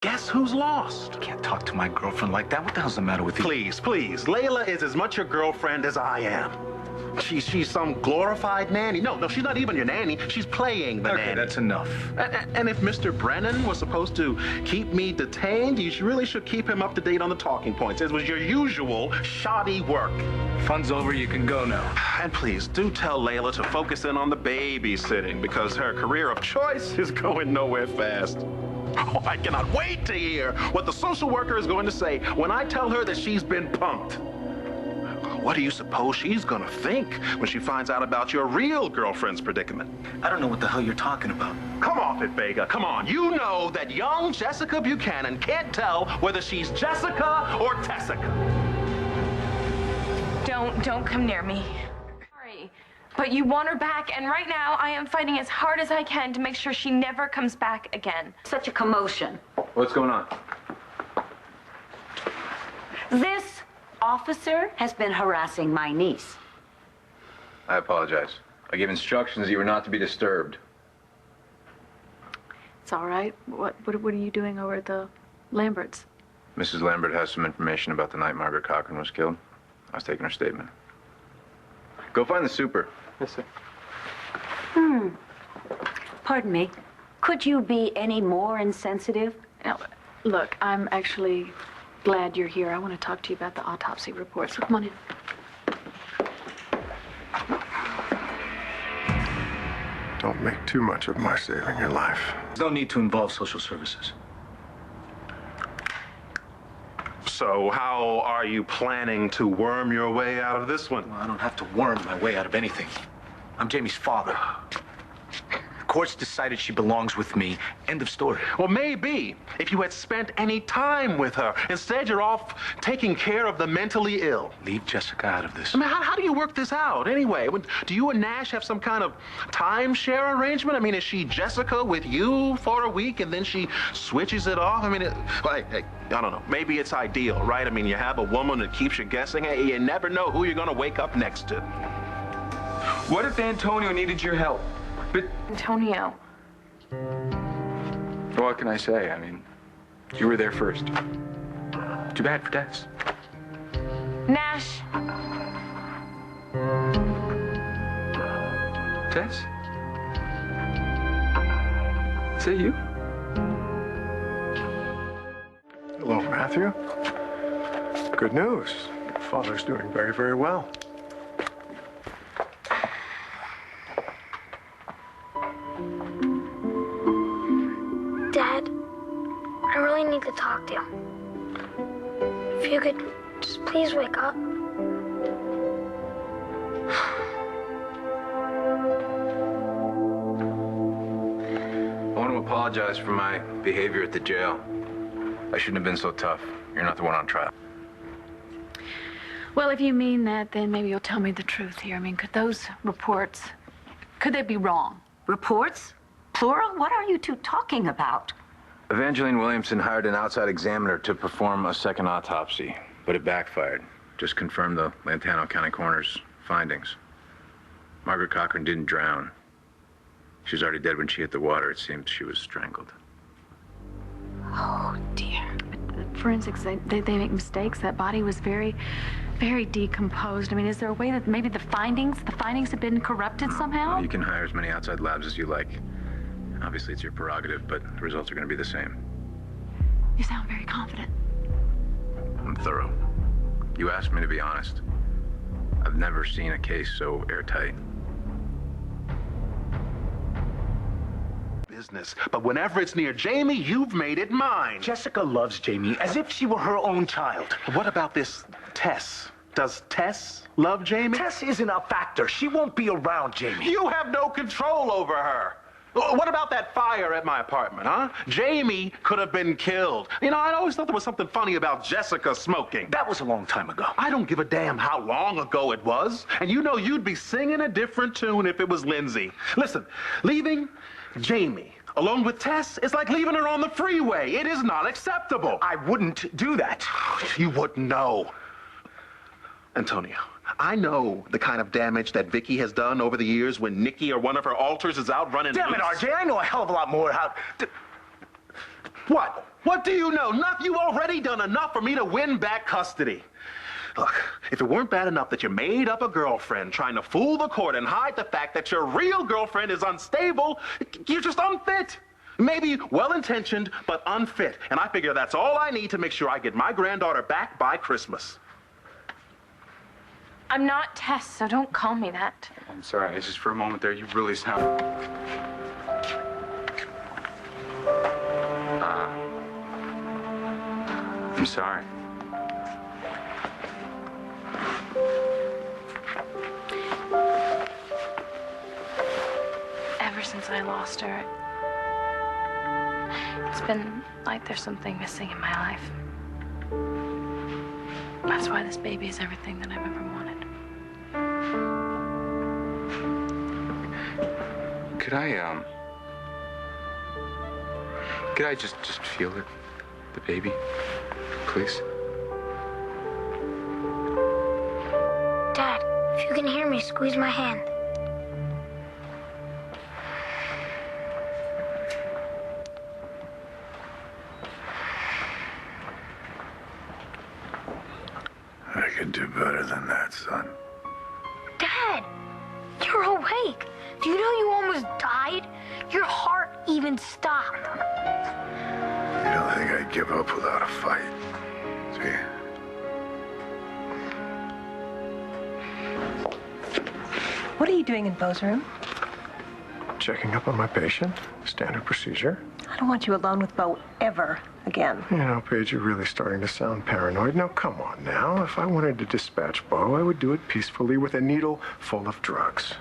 guess who's lost? You can't talk to my girlfriend like that. What the hell's the matter with you? Please, please. Layla is as much your girlfriend as I am. She's some glorified nanny. No, she's not even your nanny. She's playing the nanny. Okay, that's enough. And if Mr. Brennan was supposed to keep me detained, you really should keep him up to date on the talking points. It was your usual shoddy work. Fun's over, you can go now. And please, do tell Layla to focus in on the babysitting, because her career of choice is going nowhere fast. Oh, I cannot wait to hear what the social worker is going to say when I tell her that she's been punked. What do you suppose she's gonna think when she finds out about your real girlfriend's predicament? I don't know what the hell you're talking about. Come off it, Vega. Come on. You know that young Jessica Buchanan can't tell whether she's Jessica or Tessica. Don't come near me. Sorry, but you want her back, and right now I am fighting as hard as I can to make sure she never comes back again. Such a commotion. What's going on? This officer has been harassing my niece. I apologize. I gave instructions you were not to be disturbed. It's all right. What are you doing over at the Lamberts? Mrs. Lambert has some information about the night Margaret Cochran was killed. I was taking her statement. Go find the super. Yes, sir. Pardon me. Could you be any more insensitive? Now, look, I'm actually glad you're here. I want to talk to you about the autopsy reports. So come on in. Don't make too much of my saving your life. There's no need to involve social services. So how are you planning to worm your way out of this one? Well, I don't have to worm my way out of anything. I'm Jamie's father. The court's decided she belongs with me. End of story. Well, maybe if you had spent any time with her. Instead, you're off taking care of the mentally ill. Leave Jessica out of this. I mean, how do you work this out anyway? Do you and Nash have some kind of timeshare arrangement? I mean, is she Jessica with you for a week and then she switches it off? I mean, hey, I don't know. Maybe it's ideal, right? I mean, you have a woman that keeps you guessing. Hey, you never know who you're going to wake up next to. What if Antonio needed your help? But Antonio. what can I say? I mean, you were there first. Too bad for Tess. Nash. Tess? Is that you? Hello, Matthew. Good news. Father's doing very, very well. Dad, I really need to talk to you. If you could just please wake up. I want to apologize for my behavior at the jail. I shouldn't have been so tough. You're not the one on trial. Well, if you mean that, then maybe you'll tell me the truth here. I mean, could those reports, could they be wrong? Reports? Plural? What are you two talking about? Evangeline Williamson hired an outside examiner to perform a second autopsy, but it backfired. Just confirmed the Lantano County Coroner's findings. Margaret Cochran didn't drown. She was already dead when she hit the water. It seems she was strangled. Oh, dear. But forensics, they make mistakes. That body was very, very decomposed. I mean, is there a way that maybe the findings have been corrupted somehow? You can hire as many outside labs as you like. Obviously, it's your prerogative, but the results are going to be the same. You sound very confident. I'm thorough. You asked me to be honest. I've never seen a case so airtight. Business, but whenever it's near Jamie, you've made it mine. Jessica loves Jamie as if she were her own child. What about this Tess? Does Tess love Jamie? Tess isn't a factor. She won't be around Jamie. You have no control over her. What about that fire at my apartment, huh? Jamie could have been killed. You know, I always thought there was something funny about Jessica smoking. That was a long time ago. I don't give a damn how long ago it was. And you know you'd be singing a different tune if it was Lindsay. Listen, leaving Jamie along with Tess is like leaving her on the freeway. It is not acceptable. I wouldn't do that. You wouldn't know. Antonio, I know the kind of damage that Vicky has done over the years when Niki or one of her alters is out running. Damn it, loose. RJ, I know a hell of a lot more. What? What do you know? Nothing. You've already done enough for me to win back custody. Look, if it weren't bad enough that you made up a girlfriend trying to fool the court and hide the fact that your real girlfriend is unstable, you're just unfit. Maybe well-intentioned, but unfit. And I figure that's all I need to make sure I get my granddaughter back by Christmas. I'm not Tess, so don't call me that. I'm sorry. It's just for a moment there, you really sound... I'm sorry. Ever since I lost her, it's been like there's something missing in my life. That's why this baby is everything that I've ever wanted. Could I just feel it? The baby? Please? Dad, if you can hear me, squeeze my hand. I could do better than that, son. Dad, you're awake. Do you know you almost died? Your heart even stopped. You don't think I'd give up without a fight? See? What are you doing in Beau's room? Checking up on my patient. Standard procedure. I don't want you alone with Beau ever again. You know, Paige, you're really starting to sound paranoid. Now, come on now. If I wanted to dispatch Beau, I would do it peacefully with a needle full of drugs.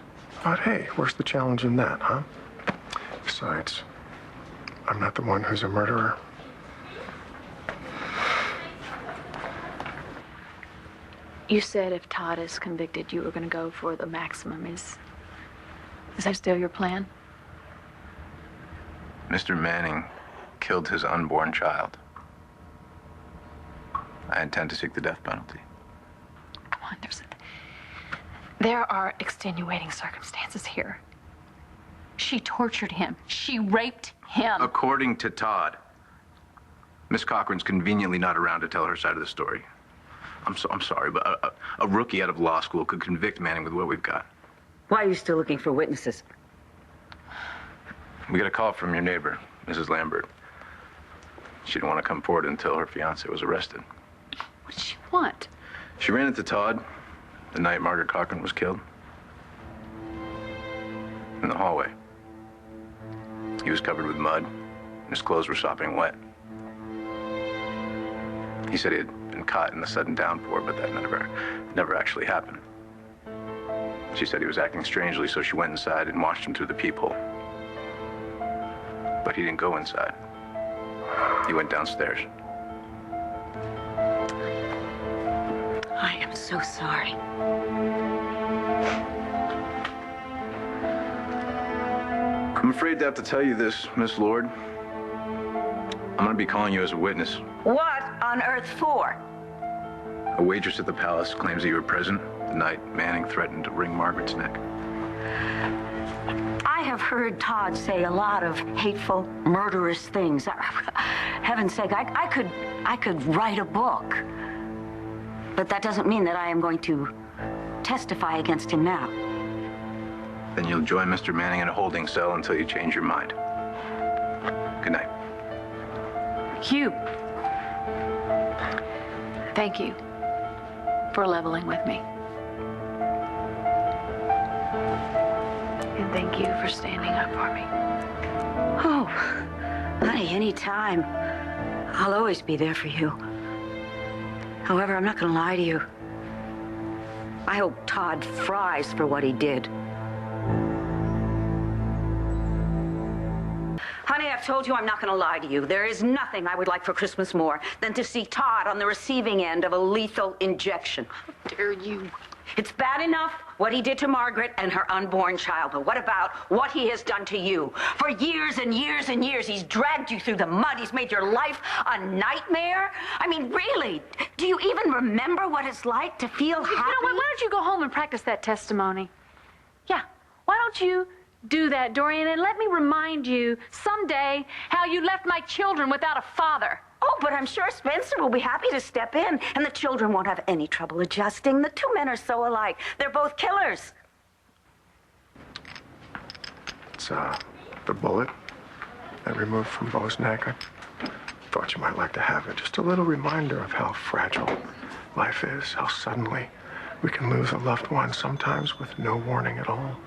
But hey, where's the challenge in that, huh? Besides, I'm not the one who's a murderer. You said if Todd is convicted, you were going to go for the maximum. Is that still your plan? Mr. Manning killed his unborn child. I intend to seek the death penalty. Come on, there are extenuating circumstances here. She tortured him. She raped him. According to Todd, Miss Cochran's conveniently not around to tell her side of the story. I'm sorry, but a rookie out of law school could convict Manning with what we've got. Why are you still looking for witnesses? We got a call from your neighbor, Mrs. Lambert. She didn't want to come forward until her fiancé was arrested. What did she want? She ran into Todd the night Margaret Cochran was killed. In the hallway. He was covered with mud, and his clothes were sopping wet. He said he had been caught in the sudden downpour, but that never actually happened. She said he was acting strangely, so she went inside and watched him through the peephole. But he didn't go inside. He went downstairs. I am so sorry. I'm afraid to have to tell you this, Miss Lord. I'm going to be calling you as a witness. What on earth for? A waitress at the palace claims that you were present the night Manning threatened to wring Margaret's neck. I have heard Todd say a lot of hateful, murderous things. Heaven's sake, I could write a book. But that doesn't mean that I am going to testify against him now. Then you'll join Mr. Manning in a holding cell until you change your mind. Good night. Hugh. Thank you for leveling with me. And thank you for standing up for me. Oh, honey, anytime. I'll always be there for you. However, I'm not going to lie to you. I hope Todd fries for what he did. Honey, I've told you I'm not going to lie to you. There is nothing I would like for Christmas more than to see Todd on the receiving end of a lethal injection. How dare you? It's bad enough what he did to Margaret and her unborn child, but what about what he has done to you? For years and years and years, he's dragged you through the mud. He's made your life a nightmare. I mean, really, do you even remember what it's like to feel happy? You know what? Why don't you go home and practice that testimony? Yeah. Why don't you do that, Dorian, and let me remind you someday how you left my children without a father. Oh, but I'm sure Spencer will be happy to step in, and the children won't have any trouble adjusting. The two men are so alike. They're both killers. It's, the bullet I removed from Bo's neck. I thought you might like to have it. Just a little reminder of how fragile life is, how suddenly we can lose a loved one, sometimes with no warning at all.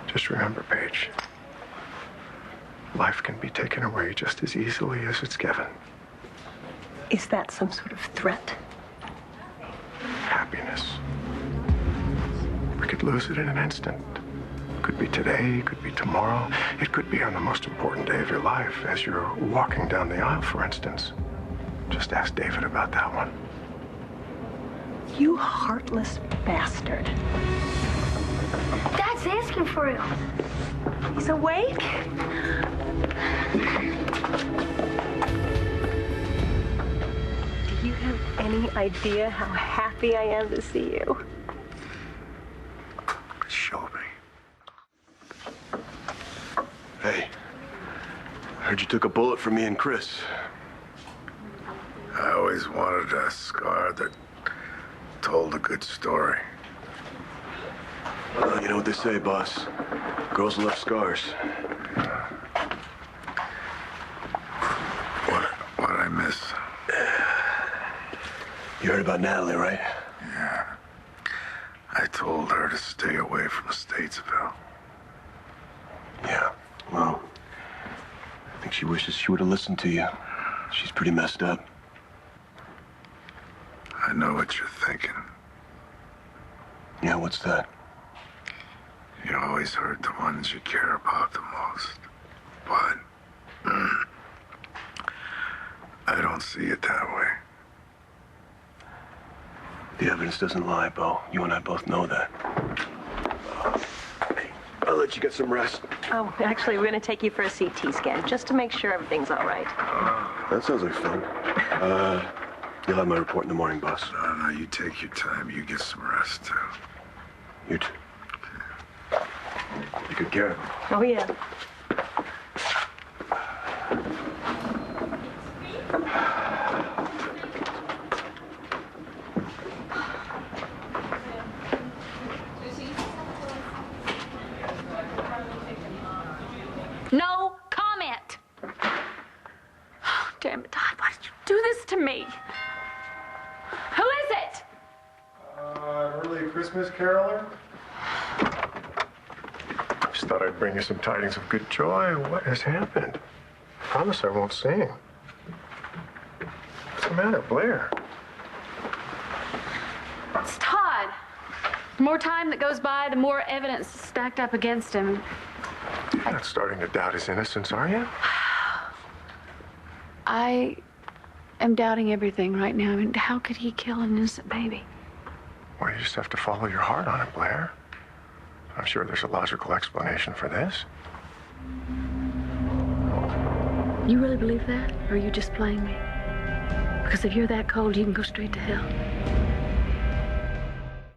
Just remember, Paige, life can be taken away just as easily as it's given. Is that some sort of threat? Happiness. We could lose it in an instant. Could be today, could be tomorrow. It could be on the most important day of your life, as you're walking down the aisle, for instance. Just ask David about that one. You heartless bastard. Dad's asking for you. He's awake? Do you have any idea how happy I am to see you? Show me. Hey, I heard you took a bullet for me and Chris. I always wanted a scar that told a good story. You know what they say, boss. Girls love scars. What'd I miss? You heard about Natalie, right? Yeah. I told her to stay away from Statesville. Yeah, well, I think she wishes she would have listened to you. She's pretty messed up. I know what you're thinking. Yeah, what's that? You always hurt the ones you care about the most. But I don't see it that way. The evidence doesn't lie, Bo. You and I both know that. Hey, I'll let you get some rest. Oh, actually, we're going to take you for a CT scan, just to make sure everything's all right. That sounds like fun. You'll have my report in the morning, boss. No, you take your time. You get some rest, too. You too. Take good care. Oh, yeah. No comment. Oh, damn it, Todd, why did you do this to me? Who is it? Early Christmas caroler? Just thought I'd bring you some tidings of good joy. What has happened? I promise I won't sing. What's the matter, Blair? It's Todd. The more time that goes by, the more evidence is stacked up against him. You're not starting to doubt his innocence, are you? I am doubting everything right now. I mean, how could he kill an innocent baby? Well, you just have to follow your heart on it, Blair. I'm sure there's a logical explanation for this. You really believe that? Or are you just playing me? Because if you're that cold, you can go straight to hell.